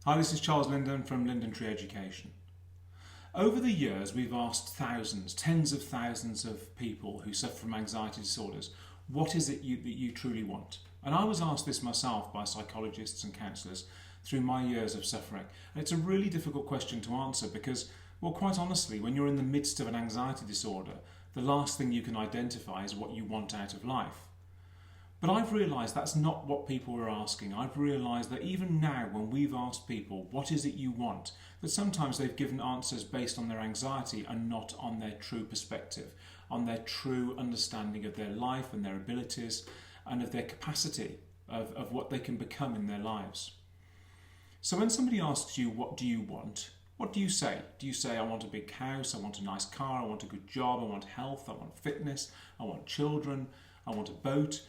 Hi, this is Charles Linden from Linden Tree Education. Over the years, we've asked thousands, tens of thousands of people who suffer from anxiety disorders, what is it that you truly want? And I was asked this myself by psychologists and counsellors through my years of suffering. And it's a really difficult question to answer because, well, quite honestly, when you're in the midst of an anxiety disorder, the last thing you can identify is what you want out of life. But I've realised that's not what people are asking. I've realised that even now, when we've asked people, what is it you want? That sometimes they've given answers based on their anxiety and not on their true perspective, on their true understanding of their life and their abilities and of their capacity of what they can become in their lives. So when somebody asks you, what do you want? What do you say? Do you say, I want a big house, I want a nice car, I want a good job, I want health, I want fitness, I want children, I want a boat?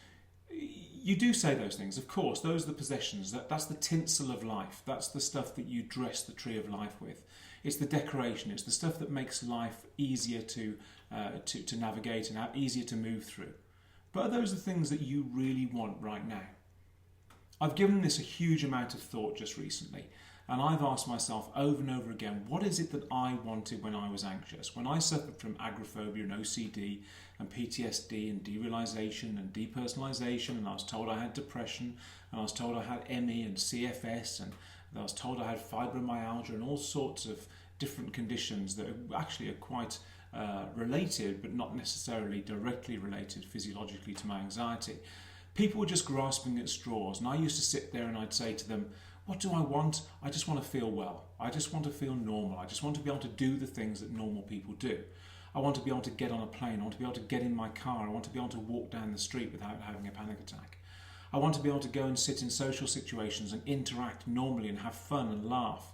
You do say those things, of course. Those are the possessions. That's the tinsel of life. That's the stuff that you dress the tree of life with. It's the decoration. It's the stuff that makes life easier to navigate and easier to move through. But are those the things that you really want right now? I've given this a huge amount of thought just recently, and I've asked myself over and over again, what is it that I wanted when I was anxious? When I suffered from agoraphobia and OCD and PTSD and derealisation and depersonalisation, and I was told I had depression, and I was told I had ME and CFS, and I was told I had fibromyalgia and all sorts of different conditions that actually are quite related, but not necessarily directly related physiologically to my anxiety. People were just grasping at straws, and I used to sit there and I'd say to them, what do I want? I just want to feel well. I just want to feel normal. I just want to be able to do the things that normal people do. I want to be able to get on a plane. I want to be able to get in my car. I want to be able to walk down the street without having a panic attack. I want to be able to go and sit in social situations and interact normally and have fun and laugh.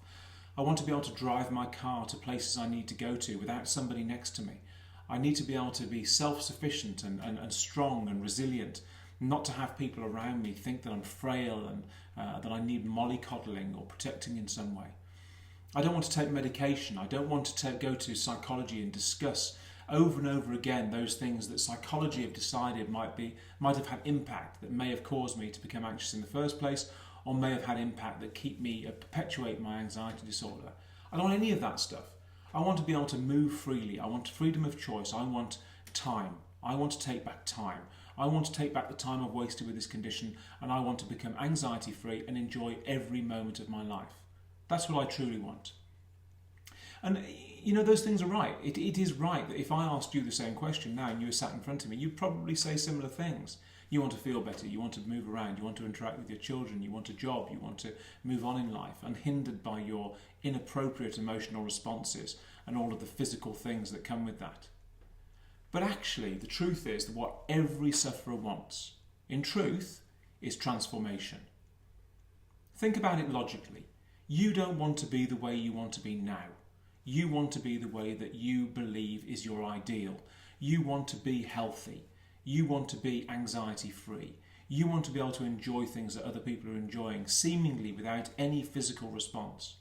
I want to be able to drive my car to places I need to go to without somebody next to me. I need to be able to be self-sufficient and strong and resilient, not to have people around me think that I'm frail and that I need mollycoddling or protecting in some way. I don't want to take medication. I don't want to go to psychology and discuss over and over again those things that psychology have decided might have had impact, that may have caused me to become anxious in the first place, or may have had impact that perpetuate my anxiety disorder. I don't want any of that stuff. I want to be able to move freely. I want freedom of choice. I want time. I want to take back time. I want to take back the time I've wasted with this condition, and I want to become anxiety free and enjoy every moment of my life. That's what I truly want. And you know, those things are right. It is right that if I asked you the same question now and you were sat in front of me, you'd probably say similar things. You want to feel better, you want to move around, you want to interact with your children, you want a job, you want to move on in life, unhindered by your inappropriate emotional responses and all of the physical things that come with that. But actually, the truth is that what every sufferer wants, in truth, is transformation. Think about it logically. You don't want to be the way you want to be now. You want to be the way that you believe is your ideal. You want to be healthy. You want to be anxiety-free. You want to be able to enjoy things that other people are enjoying, seemingly without any physical response.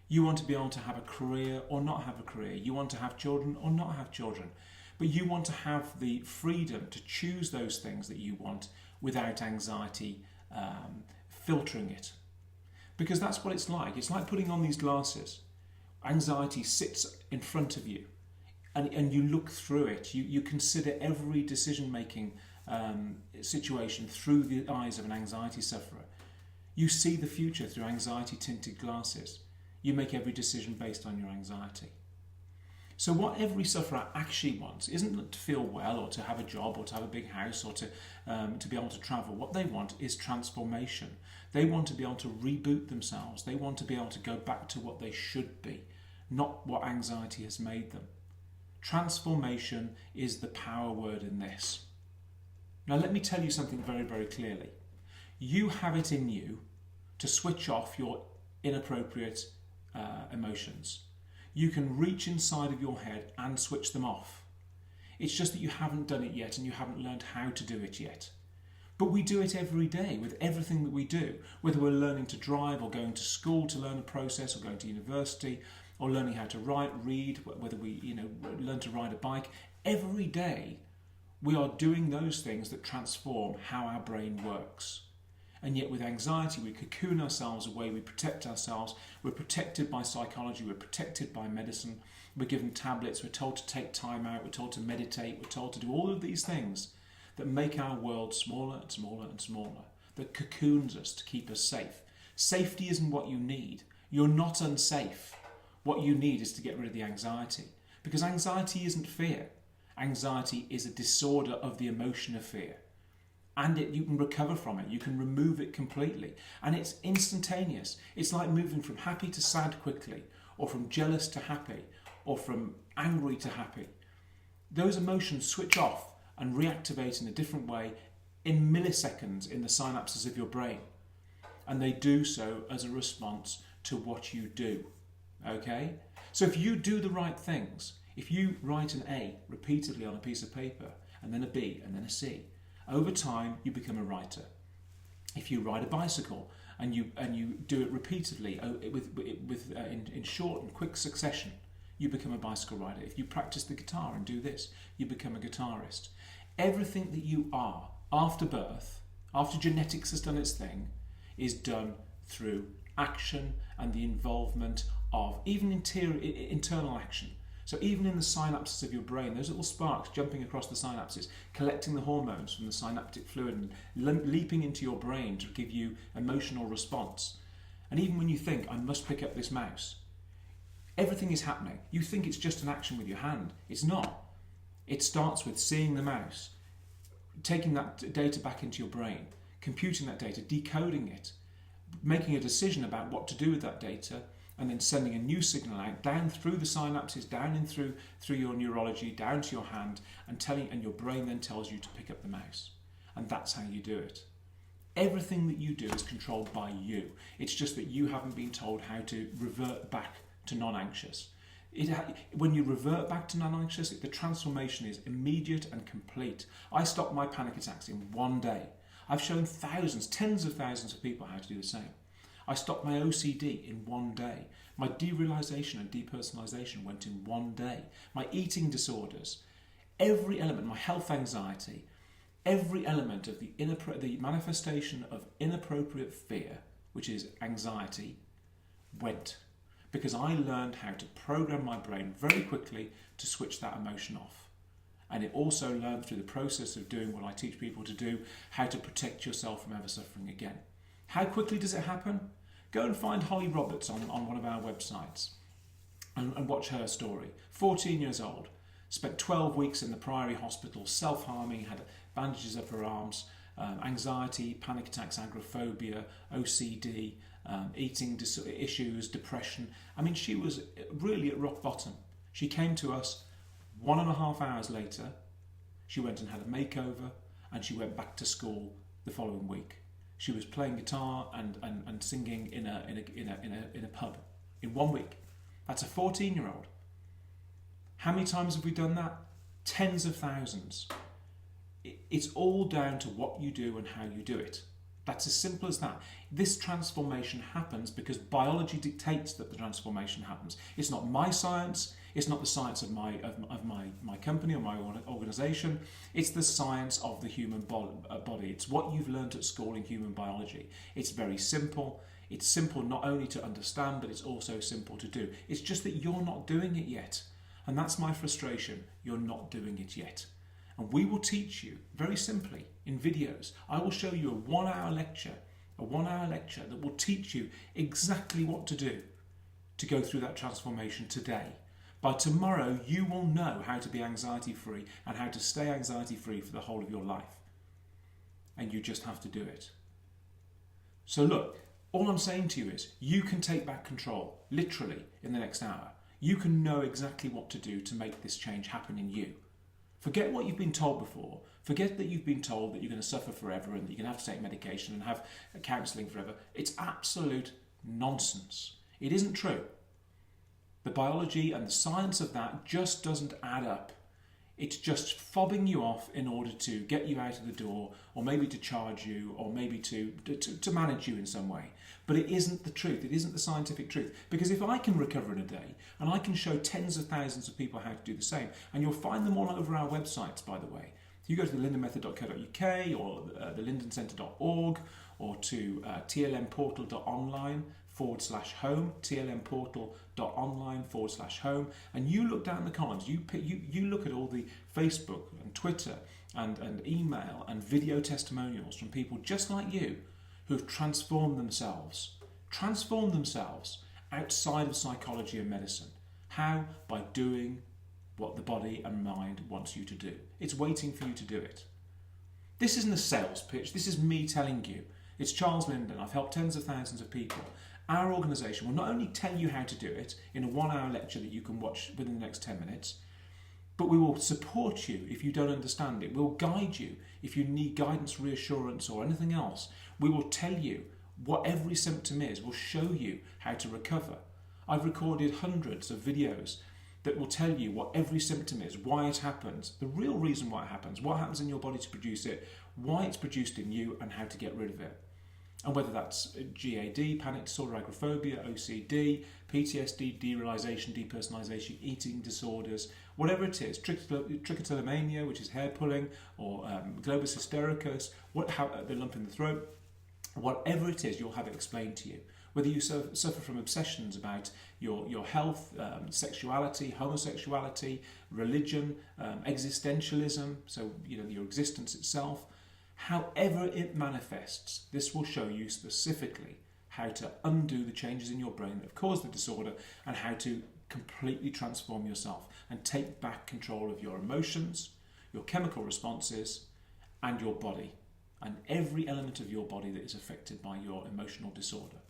You want to be able to have a career or not have a career. You want to have children or not have children. But you want to have the freedom to choose those things that you want without anxiety filtering it. Because that's what it's like. It's like putting on these glasses. Anxiety sits in front of you and you look through it. You consider every decision-making situation through the eyes of an anxiety sufferer. You see the future through anxiety-tinted glasses. You make every decision based on your anxiety. So what every sufferer actually wants isn't to feel well or to have a job or to have a big house or to be able to travel. What they want is transformation. They want to be able to reboot themselves. They want to be able to go back to what they should be, not what anxiety has made them. Transformation is the power word in this. Now let me tell you something very, very clearly. You have it in you to switch off your inappropriate emotions. You can reach inside of your head and switch them off. It's just that you haven't done it yet and you haven't learned how to do it yet. But we do it every day with everything that we do, whether we're learning to drive or going to school to learn a process or going to university or learning how to write, read, whether we learn to ride a bike. Every day we are doing those things that transform how our brain works. And yet with anxiety, we cocoon ourselves away, we protect ourselves, we're protected by psychology, we're protected by medicine, we're given tablets, we're told to take time out, we're told to meditate, we're told to do all of these things that make our world smaller and smaller and smaller, that cocoons us to keep us safe. Safety isn't what you need. You're not unsafe. What you need is to get rid of the anxiety. Because anxiety isn't fear. Anxiety is a disorder of the emotion of fear. And you can recover from it. You can remove it completely. And it's instantaneous. It's like moving from happy to sad quickly, or from jealous to happy, or from angry to happy. Those emotions switch off and reactivate in a different way in milliseconds in the synapses of your brain. And they do so as a response to what you do. Okay? So if you do the right things, if you write an A repeatedly on a piece of paper, and then a B, and then a C, over time you become a writer. If you ride a bicycle and you do it repeatedly in short and quick succession, you become a bicycle rider. If you practice the guitar and do this, you become a guitarist. Everything that you are after birth, after genetics has done its thing, is done through action and the involvement of even internal action. So even in the synapses of your brain, those little sparks jumping across the synapses, collecting the hormones from the synaptic fluid and leaping into your brain to give you emotional response. And even when you think, I must pick up this mouse, everything is happening. You think it's just an action with your hand. It's not. It starts with seeing the mouse, taking that data back into your brain, computing that data, decoding it, making a decision about what to do with that data, and then sending a new signal out down through the synapses, down in through your neurology, down to your hand, and your brain then tells you to pick up the mouse. And that's how you do it. Everything that you do is controlled by you. It's just that you haven't been told how to revert back to non-anxious. When you revert back to non-anxious, the transformation is immediate and complete. I stopped my panic attacks in one day. I've shown thousands, tens of thousands of people how to do the same. I stopped my OCD in one day. My derealization and depersonalization went in one day. My eating disorders, every element, my health anxiety, every element of the manifestation of inappropriate fear, which is anxiety, went. Because I learned how to program my brain very quickly to switch that emotion off. And it also learned through the process of doing what I teach people to do, how to protect yourself from ever suffering again. How quickly does it happen? Go and find Holly Roberts on one of our websites and watch her story. 14 years old, spent 12 weeks in the Priory Hospital, self-harming, had bandages up her arms, anxiety, panic attacks, agoraphobia, OCD, eating issues, depression. I mean, she was really at rock bottom. She came to us 1.5 hours later. She went and had a makeover, and she went back to school the following week. She was playing guitar and singing in a pub in 1 week. That's a 14-year-old. How many times have we done that? Tens of thousands. It's all down to what you do and how you do it. That's as simple as that. This transformation happens because biology dictates that the transformation happens. It's not my science. It's not the science of my company or my organisation. It's the science of the human body. It's what you've learned at school in human biology. It's very simple. It's simple not only to understand, but it's also simple to do. It's just that you're not doing it yet. And that's my frustration. You're not doing it yet. And we will teach you very simply in videos. I will show you a 1-hour lecture that will teach you exactly what to do to go through that transformation today. By tomorrow, you will know how to be anxiety-free and how to stay anxiety-free for the whole of your life. And you just have to do it. So look, all I'm saying to you is you can take back control, literally, in the next hour. You can know exactly what to do to make this change happen in you. Forget what you've been told before. Forget that you've been told that you're going to suffer forever and that you're going to have to take medication and have counselling forever. It's absolute nonsense. It isn't true. The biology and the science of that just doesn't add up. It's just fobbing you off in order to get you out of the door, or maybe to charge you, or maybe to manage you in some way. But it isn't the truth. It isn't the scientific truth. Because if I can recover in a day, and I can show tens of thousands of people how to do the same, and you'll find them all over our websites, by the way. You go to thelindenmethod.co.uk or thelindencentre.org, or to tlmportal.online/home, tlmportal.online/home, and you look down the columns, you look at all the Facebook and Twitter and email and video testimonials from people just like you who've transformed themselves outside of psychology and medicine. How? By doing what the body and mind wants you to do. It's waiting for you to do it. This isn't a sales pitch. This is me telling you. It's Charles Linden. I've helped tens of thousands of people. Our organisation will not only tell you how to do it in a 1-hour lecture that you can watch within the next 10 minutes, but we will support you if you don't understand it. We'll guide you if you need guidance, reassurance or anything else. We will tell you what every symptom is. We'll show you how to recover. I've recorded hundreds of videos that will tell you what every symptom is, why it happens, the real reason why it happens, what happens in your body to produce it, why it's produced in you, and how to get rid of it. And whether that's GAD, panic disorder, agoraphobia, OCD, PTSD, derealization, depersonalization, eating disorders, whatever it is, trichotillomania, which is hair pulling, or globus hystericus, the lump in the throat, whatever it is, you'll have it explained to you. Whether you suffer from obsessions about your health, sexuality, homosexuality, religion, existentialism, so your existence itself, however it manifests, this will show you specifically how to undo the changes in your brain that have caused the disorder and how to completely transform yourself and take back control of your emotions, your chemical responses, and your body, and every element of your body that is affected by your emotional disorder.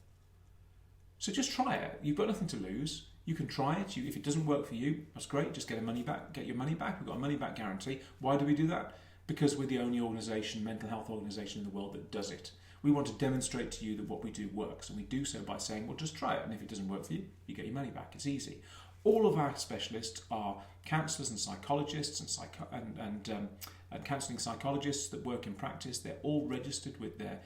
So just try it. You've got nothing to lose. You can try it. If it doesn't work for you, that's great. Just get your money back. We've got a money back guarantee. Why do we do that? Because we're the only mental health organisation in the world that does it. We want to demonstrate to you that what we do works, and we do so by saying, well, just try it, and if it doesn't work for you, you get your money back. It's easy. All of our specialists are counsellors and psychologists and counselling psychologists that work in practice. They're all registered with their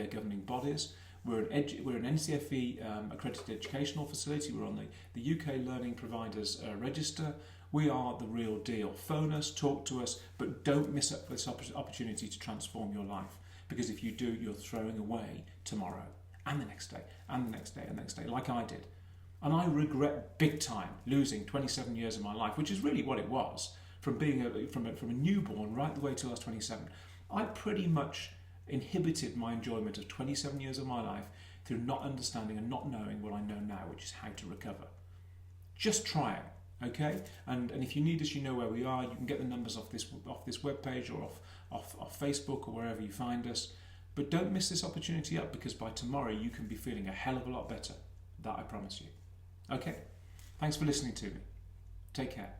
governing bodies. We're an NCFE accredited educational facility. We're on the UK Learning Providers Register. We are the real deal. Phone us, talk to us, but don't miss up this opportunity to transform your life. Because if you do, you're throwing away tomorrow and the next day and the next day and the next day, like I did. And I regret big time losing 27 years of my life, which is really what it was, from being from a newborn right the way till I was 27. I pretty much inhibited my enjoyment of 27 years of my life through not understanding and not knowing what I know now, which is how to recover. Just try it, okay? And if you need us, you know where we are. You can get the numbers off this webpage or off Facebook or wherever you find us. But don't miss this opportunity up, because by tomorrow you can be feeling a hell of a lot better. That I promise you. Okay? Thanks for listening to me. Take care.